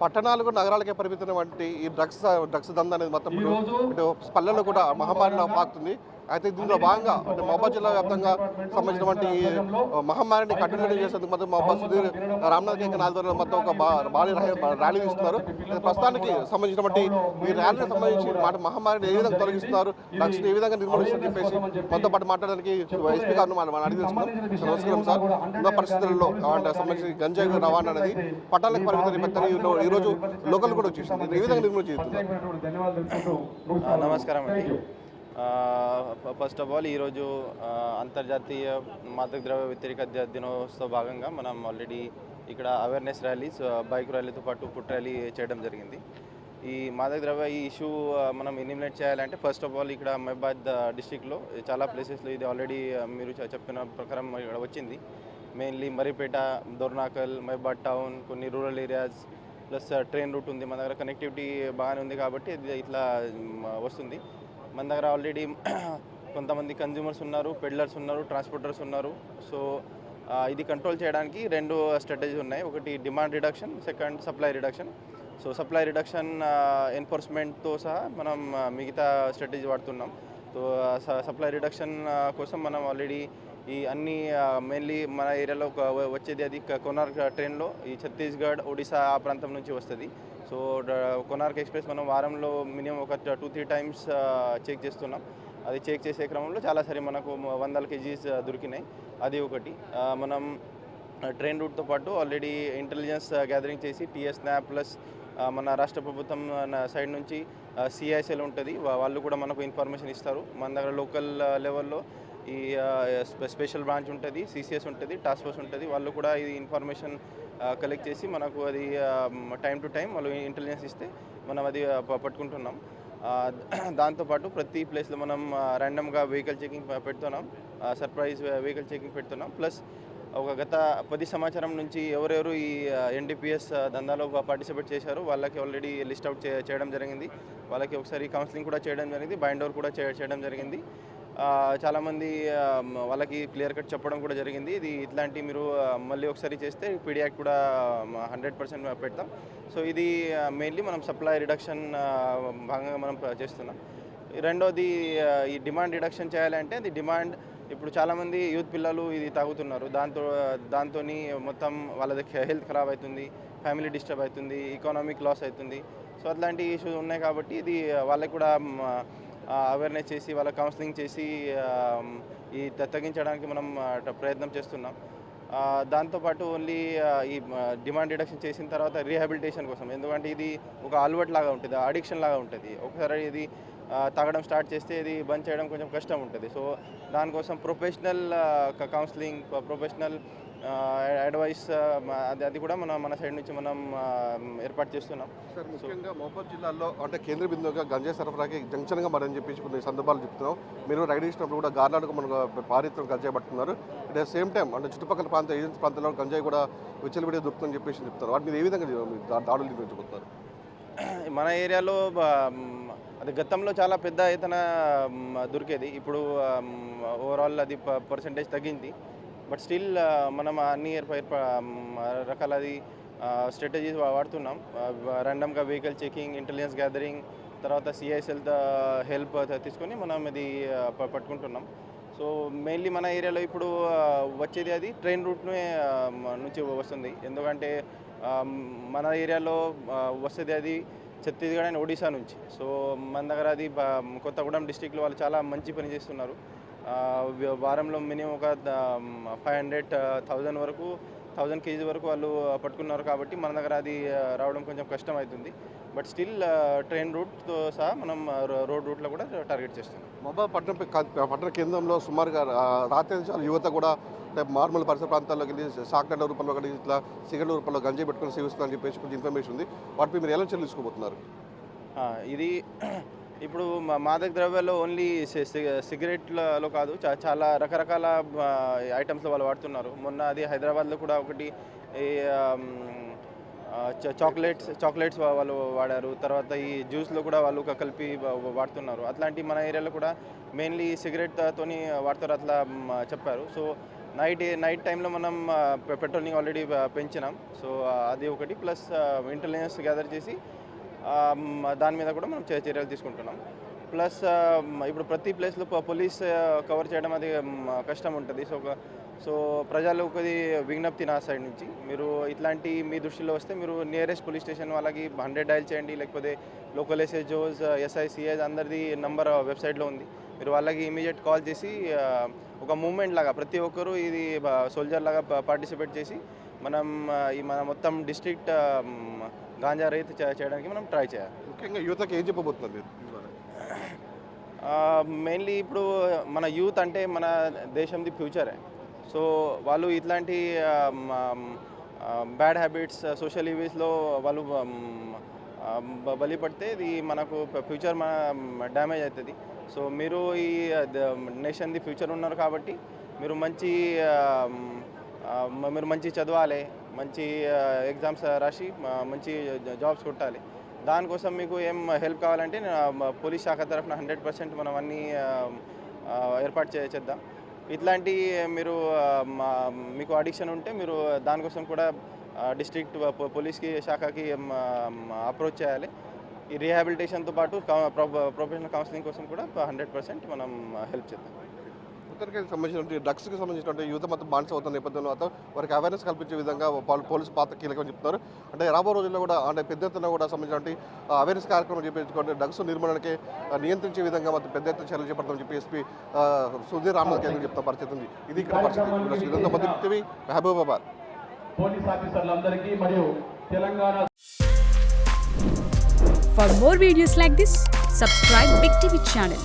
పట్టణాలకు నగరాలకే పరిమితమైన వంటి ఈ డ్రగ్స్ దందా అనేది మొత్తం ఇటు పల్లెల్లో కూడా మహమ్మారిలో పాకుతుంది. అయితే దీనిలో భాగంగా అంటే మహబూబ్ జిల్లా వ్యాప్తంగా సంబంధించినటువంటి మహమ్మారిని కట్టడి చేసేందుకు మొత్తం మహబూబ్ సుధీర్ రామ్నాథ్ కేకన్ ఆధ్వర్యంలో మొత్తం ఒక భారీ ర్యాలీ తీస్తున్నారు. ప్రస్తుతానికి సంబంధించినటువంటి ఈ ర్యాలీకి సంబంధించి మహమ్మారిని ఏ విధంగా తొలగిస్తున్నారు, డ్రగ్స్ని ఏ విధంగా నిర్మూలిస్తారని చెప్పేసి మనతో పాటు మాట్లాడడానికి ఎస్పీ గారిని మనం అడిగి తెలుసుకున్నాం. నమస్కారం సార్. ఉన్న పరిస్థితుల్లో అంటే సంబంధించి గంజాయి రవాణా అనేది పట్టాలకు పరిమితం ఈ రోజు లోకల్ కూడా వచ్చేసింది. ఏ విధంగా నిర్మూలన చేస్తున్నారు? నమస్కారం అండి. ఫస్ట్ ఆఫ్ ఆల్ ఈరోజు అంతర్జాతీయ మాదక ద్రవ్య వ్యతిరేక దినోత్సవ భాగంగా మనం ఆల్రెడీ ఇక్కడ అవేర్నెస్ ర్యాలీస్, బైక్ ర్యాలీతో పాటు ఫుట్ ర్యాలీ చేయడం జరిగింది. ఈ మాదక ద్రవ్య ఈ ఇష్యూ మనం ఎలిమినేట్ చేయాలంటే ఫస్ట్ ఆఫ్ ఆల్ ఇక్కడ మహబాద్ డిస్టిక్లో చాలా ప్లేసెస్లో ఇది ఆల్రెడీ మీరు చెప్పిన ప్రకారం ఇక్కడ వచ్చింది. మెయిన్లీ మరిపేట, దొర్నాకల్, మహబాద్ టౌన్, కొన్ని rural areas plus train route ఉంది. మన దగ్గర కనెక్టివిటీ బాగానే ఉంది కాబట్టి ఇది ఇట్లా వస్తుంది. మన దగ్గర ఆల్రెడీ కొంతమంది కన్జ్యూమర్స్ ఉన్నారు, పెడ్లర్స్ ఉన్నారు, ట్రాన్స్పోర్టర్స్ ఉన్నారు. సో ఇది కంట్రోల్ చేయడానికి రెండు స్ట్రాటజీస్ ఉన్నాయి. ఒకటి demand reduction, second supply reduction. So supply reduction ఎన్ఫోర్స్మెంట్తో సహా మనం మిగతా స్ట్రాటజీ వాడుతున్నాం. సో సప్లై రిడక్షన్ కోసం మనం ఆల్రెడీ ఈ అన్ని మెయిన్లీ మన ఏరియాలో వచ్చేది అది కొనార్క్ ట్రైన్లో ఈ ఛత్తీస్గఢ్, ఒడిశా ఆ ప్రాంతం నుంచి వస్తుంది. సో కొనార్క్ ఎక్స్ప్రెస్ మనం వారంలో మినిమం ఒక 2-3 టైమ్స్ చెక్ చేస్తున్నాం. అది చెక్ చేసే క్రమంలో చాలాసారి మనకు 100 కేజీస్ దొరికినాయి. అది ఒకటి. మనం ట్రైన్ రూట్తో పాటు ఆల్రెడీ ఇంటెలిజెన్స్ గ్యాదరింగ్ చేసి టీఎస్ స్నాప్ ప్లస్ మన రాష్ట్ర ప్రభుత్వం సైడ్ నుంచి సిఐఎస్ఎల్ ఉంటుంది, వాళ్ళు కూడా మనకు ఇన్ఫర్మేషన్ ఇస్తారు. మన దగ్గర లోకల్ లెవెల్లో ఈ స్పెషల్ బ్రాంచ్ ఉంటుంది, సిసిఎస్ ఉంటుంది, టాస్క్ ఫోర్స్ ఉంటుంది. వాళ్ళు కూడా ఇది ఇన్ఫర్మేషన్ కలెక్ట్ చేసి మనకు అది టైం టు టైం వాళ్ళు ఇంటెలిజెన్స్ ఇస్తే మనం అది పట్టుకుంటున్నాం. దాంతోపాటు ప్రతి ప్లేస్లో మనం ర్యాండమ్గా వెహికల్ చెకింగ్ పెడుతున్నాం, సర్ప్రైజ్ వెహికల్ చెకింగ్ పెడుతున్నాం. ప్లస్ గత 10 సంవత్సరం నుంచి ఎవరెవరు ఈ ఎన్డీపీఎస్ దందాలో పార్టిసిపేట్ చేశారో వాళ్ళకి ఆల్రెడీ లిస్ట్ అవుట్ చేయడం జరిగింది. వాళ్ళకి ఒకసారి కౌన్సిలింగ్ కూడా చేయడం జరిగింది, బైండ్ ఓవర్ కూడా చేయడం జరిగింది. చాలామంది వాళ్ళకి క్లియర్ కట్ చెప్పడం కూడా జరిగింది. ఇది ఇట్లాంటి మీరు మళ్ళీ ఒకసారి చేస్తే పీడీ యాక్ట్ కూడా 100% పెడతాం. సో ఇది మెయిన్లీ మనం సప్లై రిడక్షన్ భాగంగా మనం చేస్తున్నాం. రెండోది ఈ డిమాండ్ రిడక్షన్ చేయాలంటే అది డిమాండ్ ఇప్పుడు చాలామంది యూత్ పిల్లలు ఇది తాగుతున్నారు. దాంతో మొత్తం వాళ్ళది హెల్త్ ఖరాబ్ అవుతుంది, ఫ్యామిలీ డిస్టర్బ్ అవుతుంది, ఎకనామిక్ లాస్ అవుతుంది. సో అట్లాంటి ఇష్యూస్ ఉన్నాయి కాబట్టి ఇది వాళ్ళకి కూడా అవేర్నెస్ చేసి వాళ్ళ కౌన్సిలింగ్ చేసి ఈ తగ్గించడానికి మనం ప్రయత్నం చేస్తున్నాం. దాంతోపాటు ఓన్లీ ఈ డిమాండ్ రిడక్షన్ చేసిన తర్వాత రీహాబిలిటేషన్ కోసం, ఎందుకంటే ఇది ఒక అలవాటు లాగా ఉంటుంది, అడిక్షన్ లాగా ఉంటుంది. ఒకసారి ఇది తాగడం స్టార్ట్ చేస్తే ఇది బంద్ చేయడం కొంచెం కష్టం ఉంటుంది. సో దానికోసం ప్రొఫెషనల్ కౌన్సిలింగ్, ప్రొఫెషనల్ అడ్వైస్ అది కూడా మన సైడ్ నుంచి మనం ఏర్పాటు చేస్తున్నాం. సార్, ముఖ్యంగా మహబూబ్ జిల్లాలో అంటే కేంద్ర బిందువుగా గంజాయి సరఫరాకి జంక్షన్గా మరని చెప్పేసి కొన్ని సందర్భాలు చెప్తున్నాం. మీరు రైడ్ చేసినప్పుడు కూడా గార్లాలకు మనకు భారీత్వం గంజాయి పట్టుకున్నారు. అట్ ద సేమ్ టైం అంటే చుట్టుపక్కల ఏజెన్సీ ప్రాంతాల్లో గంజాయి కూడా విచ్చలవిడిగా దొరుకుతుందని చెప్పేసి చెప్తారు. వాటి మీద ఏ విధంగా దాడులు నిర్వహించబోతున్నారు? మన ఏరియాలో అది గతంలో చాలా పెద్ద ఎత్తున దొరికేది. ఇప్పుడు ఓవరాల్ అది పర్సంటేజ్ తగ్గింది. బట్ స్టిల్ మనం అన్ని రకాలది స్ట్రాటజీస్ వాడుతున్నాం. ర్యాండమ్గా వెహికల్ చెకింగ్, ఇంటెలిజెన్స్ గ్యాదరింగ్, తర్వాత సిఐఎస్ఎల్ హెల్ప్ తీసుకొని మనం ఇది పట్టుకుంటున్నాం. సో మెయిన్లీ మన ఏరియాలో ఇప్పుడు వచ్చేది అది ట్రైన్ రూట్ నుంచి వస్తుంది. ఎందుకంటే మన ఏరియాలో వస్తుంది అది ఛత్తీస్గఢ్ అండ్ ఒడిశా నుంచి. సో మన దగ్గర అది కొత్తగూడెం డిస్టిక్లో వాళ్ళు చాలా మంచి పని చేస్తున్నారు. వారంలో మినిమం ఒక 500-1000 వరకు 1000 కేజీ వరకు వాళ్ళు పట్టుకున్నారు. కాబట్టి మన దగ్గర అది రావడం కొంచెం కష్టం అవుతుంది. బట్ స్టిల్ ట్రైన్ రూట్తో సహా మనం రోడ్ రూట్లో కూడా టార్గెట్ చేస్తున్నాం. మహబూబ్ పట్టణ కేంద్రంలో సుమారుగా రాత్రి యువత కూడా అంటే నార్మల్ పరిసర ప్రాంతాల్లోకి వెళ్ళి షాక్టర్ల రూపంలో కానీ ఇట్లా సిగరెట్ల రూపంలో గంజాయి పెట్టుకుని సేవిస్తుందని చెప్పేసి కొంచెం ఇన్ఫర్మేషన్ ఉంది. వాటిపై మీరు ఎలా చర్యలు తీసుకోబోతున్నారు? ఇది ఇప్పుడు మాదక ద్రవ్యాల్లో ఓన్లీ సిగరెట్లలో కాదు, చాలా రకరకాల ఐటమ్స్లో వాళ్ళు వాడుతున్నారు. మొన్న అది హైదరాబాద్లో కూడా ఒకటి చాక్లెట్స్ వాళ్ళు వాడారు. తర్వాత ఈ జ్యూస్లో కూడా వాళ్ళు కలిపి వాడుతున్నారు. అట్లాంటి మన ఏరియాలో కూడా మెయిన్లీ సిగరెట్తోని వాడతారు అట్లా చెప్పారు. సో నైట్ టైంలో మనం పెట్రోలింగ్ ఆల్రెడీ పెంచినాం. సో అది ఒకటి, ప్లస్ ఇంటెలిజెన్స్ గ్యాదర్ చేసి దాని మీద కూడా మనం చర్యలు తీసుకుంటున్నాం. ప్లస్ ఇప్పుడు ప్రతి ప్లేస్లో పోలీస్ కవర్ చేయడం అది కష్టం ఉంటుంది. సో ప్రజలకు అది విజ్ఞప్తి నా సైడ్ నుంచి, మీరు ఇట్లాంటి మీ దృష్టిలో వస్తే మీరు నియరెస్ట్ పోలీస్ స్టేషన్ వాళ్ళకి 100 డయల్ చేయండి, లేకపోతే లోకల్ ఎస్హెచ్ఓస్, ఎస్ఐసిఎస్ అందరిది నంబర్ వెబ్సైట్లో ఉంది. మీరు వాళ్ళకి ఇమీడియట్ కాల్ చేసి ఒక మూమెంట్ లాగా ప్రతి ఒక్కరూ ఇది సోల్జర్ లాగా పార్టిసిపేట్ చేసి మనం మన మొత్తం డిస్ట్రిక్ట్ గాంజా రైతు చేయడానికి మనం ట్రై చేయాలి. ముఖ్యంగా యువతకి ఏం చెప్పబోతున్నారు మీరు? మెయిన్లీ ఇప్పుడు మన యూత్ అంటే మన దేశంది ఫ్యూచరే. సో వాళ్ళు ఇట్లాంటి బ్యాడ్ హ్యాబిట్స్, సోషల్ ఈవీస్లో వాళ్ళు బలిపడితే ఇది మనకు ఫ్యూచర్ డ్యామేజ్ అవుతుంది. సో మీరు ఈ నేషన్ది ఫ్యూచర్ ఉన్నారు కాబట్టి మీరు మంచి చదవాలి, మంచి ఎగ్జామ్స్ రాసి మంచి జాబ్స్ కొట్టాలి. దానికోసం మీకు ఏం హెల్ప్ కావాలంటే పోలీస్ శాఖ తరఫున 100% మనం అన్నీ ఏర్పాటు చేద్దాం. ఇట్లాంటి మీరు మీకు అడిక్షన్ ఉంటే మీరు దానికోసం కూడా డిస్ట్రిక్ట్ పోలీస్కి శాఖకి అప్రోచ్ చేయాలి. ఈ రీహాబిలిటేషన్తో పాటు ప్రొఫెషనల్ కౌన్సిలింగ్ కోసం కూడా 100% మనం హెల్ప్ చేద్దాం. ఉత్తరకాయకి సంబంధించినటువంటి డ్రగ్స్కి సంబంధించినటువంటి యువత మొత్తం బానిస అవుతున్న నేపథ్యంలో వారికి అవేర్నెస్ కల్పించే విధంగా పోలీసు పాత్ర కీలకం చెప్తున్నారు. అంటే రాబో రోజుల్లో కూడా అంటే పెద్ద ఎత్తున కూడా సంబంధించినటువంటి అవేర్నెస్ కార్యక్రమం చేపించుకుంటే డ్రగ్స్ నిర్మూలనకి నియంత్రించే విధంగా మొత్తం పెద్ద ఎత్తున చర్యలు చేపడతామని చెప్పి ఎస్పీ సుధీర్ రామనాథ్ కేంద్రం చెప్తున్న పరిస్థితి ఉంది. ఇది ఇక్కడ పరిస్థితి. మహబూబాబాద్ పోలీస్ ఆఫీసర్లందరికీ మరియు Telangana. For more videos like this, subscribe Big TV channel.